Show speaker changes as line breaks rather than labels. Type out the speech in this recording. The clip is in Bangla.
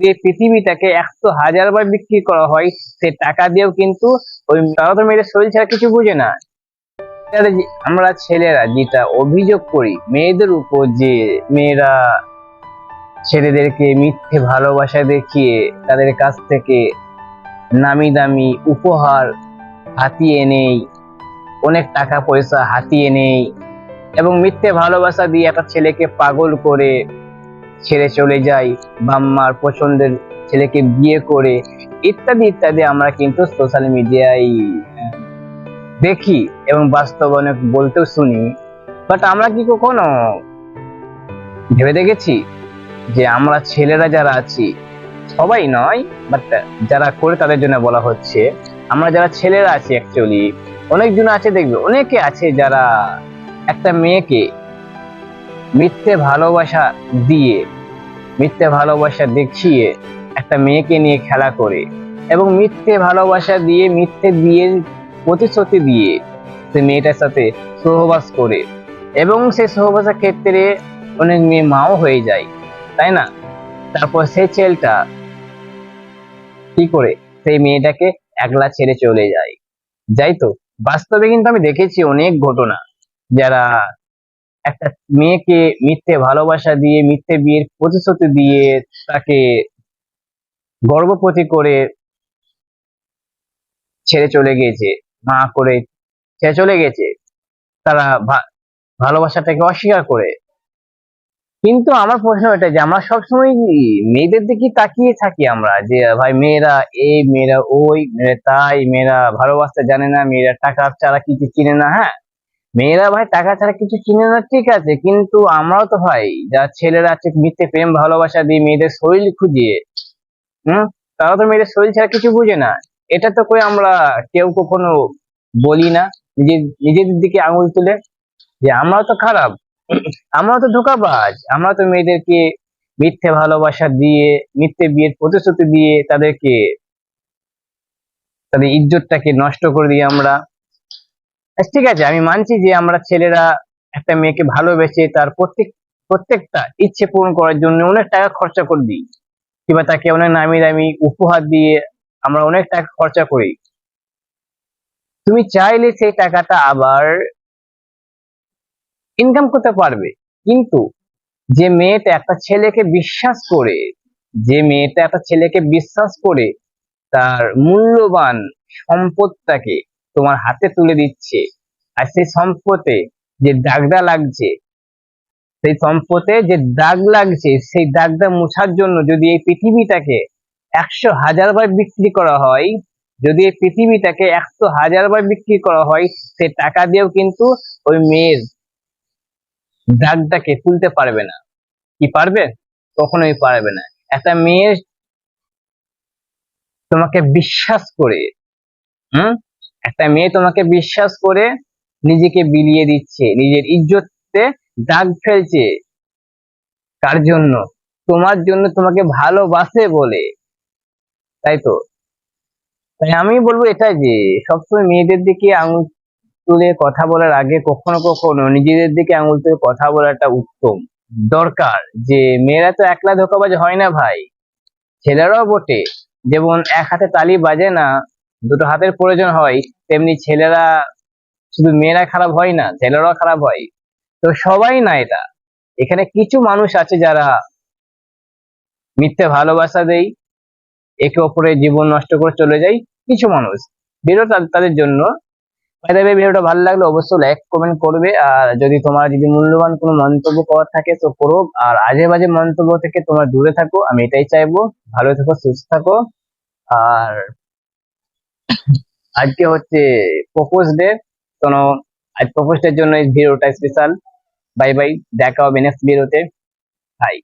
যে পৃথিবীটাকে 100,000 বার বিক্রি করা হয়, সে টাকা দিয়েও কিন্তু ওই, তারা তো মেয়েদের শরীর ছাড়া কিছু বুঝে না। আমরা ছেলেরা যেটা অভিযোগ করি মেয়েদের উপর, যে মেয়েরা ছেলেদেরকে মিথ্যে ভালোবাসা দেখিয়ে তাদের কাছ থেকে নামি দামি উপহার হাতিয়ে নেই, অনেক টাকা পয়সা হাতিয়ে নেই, এবং মিথ্যে ভালোবাসা দিয়ে একটা ছেলেকে পাগল করে ছেড়ে চলে যায়, বাম্মার পছন্দের ছেলেকে বিয়ে করে, ইত্যাদি ইত্যাদি আমরা কিন্তু সোশ্যাল মিডিয়ায় দেখি এবং বাস্তবে বলতেও শুনি। বাট আমরা কি কখনো ভেবে দেখেছি যে আমরা ছেলেরা যারা আছি, সবাই নয় বাট যারা করে তাদের জন্য বলা হচ্ছে, আমরা যারা ছেলেরা আছি অ্যাকচুয়ালি অনেকজন আছে, দেখবে অনেকে আছে যারা একটা মেয়েকে মিথ্যে ভালোবাসা দিয়ে, মিথ্যে ভালোবাসা দেখিয়ে একটা মেয়েকে নিয়ে খেলা করে, এবং মিথ্যে ভালোবাসা দিয়ে মিথ্যে বিয়ের প্রতিশ্রুতি দিয়ে সে মেয়েটার সাথে সহবাস করে, এবং সেই সহবাসের ক্ষেত্রে অনেক মেয়ে মাও হয়ে যায়, তাই না? তারপর সেই ছেলেটা কি করে সেই মেয়েটাকে একলা ছেড়ে চলে যায়, যাই তো। বাস্তবে কিন্তু আমি দেখেছি অনেক ঘটনা, যারা একটা মেয়েকে মিথ্যে ভালোবাসা দিয়ে মিথ্যে বিয়ের প্রতিশ্রুতি দিয়ে তাকে গর্ভবতী করে ছেড়ে চলে গিয়েছে, মা করে ছেড়ে চলে গেছে, তারা ভালোবাসাটাকে অস্বীকার করে। কিন্তু আমার প্রশ্ন এটা যে আমরা সবসময় মেয়েদের দিকে তাকিয়ে থাকি আমরা, যে ভাই মেয়েরা এই, মেয়েরা ওই, মেয়েরা তাই, মেয়েরা ভালোবাসতে জানে না, মেয়েরা টাকা ছাড়া কিছু চিনে না। হ্যাঁ, মেয়েরা ভাই টাকা ছাড়া কিছু চিনে না, ঠিক আছে, কিন্তু আমরাও তো ভাই যারা ছেলেরা আছে মিথ্যে প্রেম ভালোবাসা দিয়ে মেয়েদের শরীর খুঁজিয়ে, তারা তো মেয়েদের শরীর ছাড়া কিছু বুঝে না। এটা তো করে আমরা কেউ কখনো বলি না নিজেদের দিকে আঙুল তুলে যে আমরাও তো খারাপ, আমরাও তো ধোঁকাবাজ, আমরা তো মেয়েদেরকে মিথ্যে ভালোবাসা দিয়ে মিথ্যে বিয়ের প্রতিশ্রুতি দিয়ে তাদেরকে, তাদের ইজ্জতটাকে নষ্ট করে দিই আমরা। ঠিক আছে, আমি মানছি যে আমরা ছেলেরা একটা মেয়েকে ভালোবেসে তার প্রত্যেকটা ইচ্ছে পূরণ করার জন্য অনেক টাকা খরচা করে দিই, কিংবা তাকে অনেক নামি দামি উপহার দিয়ে আমরা অনেক টাকা খরচা করি। তুমি চাইলে সেই টাকাটা আবার ইনকাম করতে পারবে, কিন্তু যে মেয়েটা একটা ছেলেকে বিশ্বাস করে, যে মেয়েটা একটা ছেলেকে বিশ্বাস করে তার মূল্যবান সম্পদটাকে তোমার হাতে তুলে দিচ্ছে, আর সেই সম্পদে যে দাগটা লাগছে, সেই সম্পদে যে দাগ লাগছে, সেই দাগটা মোছার জন্য যদি এই পৃথিবীটাকে 100,000 বার বিক্রি করা হয়, যদি এই পৃথিবীটাকে 100,000 বার বিক্রি করা হয়, সে টাকা দিয়েও কিন্তু ওই মেয়ের দাগটাকে তুলতে পারবে না। কি পারবে? কখনোই পারবে না। একটা মেয়ে তোমাকে বিশ্বাস করে, একটা মেয়ে তোমাকে বিশ্বাস করে নিজেকে বিলিয়ে দিচ্ছে, নিজের ইজ্জতে দাগ ফেলছে, কার জন্য? তোমার জন্য, তোমাকে ভালোবাসে বলে, তাই তো। তাই আমি বলবো এটা যে সবসময় মেয়েদের দিকে আঙুল তুলে কথা বলার আগে কখনো কখনো নিজেদের দিকে আঙুল তুলে কথা বলাটা উত্তম, দরকার। যে মেয়েরা তো একলা ধোঁকাবাজ হয় না ভাই, ছেলেরাও বটে। যেমন এক হাতে তালি বাজে না, দুটো হাতের প্রয়োজন হয়, তেমনি ছেলেরা, শুধু মেয়েরা খারাপ হয় না, ছেলেরাও খারাপ হয়। তো সবাই না, এটা এখানে কিছু মানুষ আছে যারা মিথ্যে ভালোবাসা দেয়, একে অপরের জীবন নষ্ট করে চলে যায় কিছু মানুষ। ভিডিওটা তাদের জন্য। ভিডিওটা ভালো লাগলে অবশ্যই লাইক কমেন্ট করবে, আর যদি মূল্যবান কোনো মন্তব্য করার থাকে তো করো, আর আজে বাজে মন্তব্য থেকে তোমরা দূরে থাকো, আমি এটাই চাইবো। ভালো থাকো, সুস্থ থাকো। আর আজকে হচ্ছে প্রপোজ ডে, তো আজ প্রপোজ ডের জন্য এই ভিডিওটা স্পেশাল। বাই বাই, দেখা হবে নেক্সট ভিডিওতে। বাই।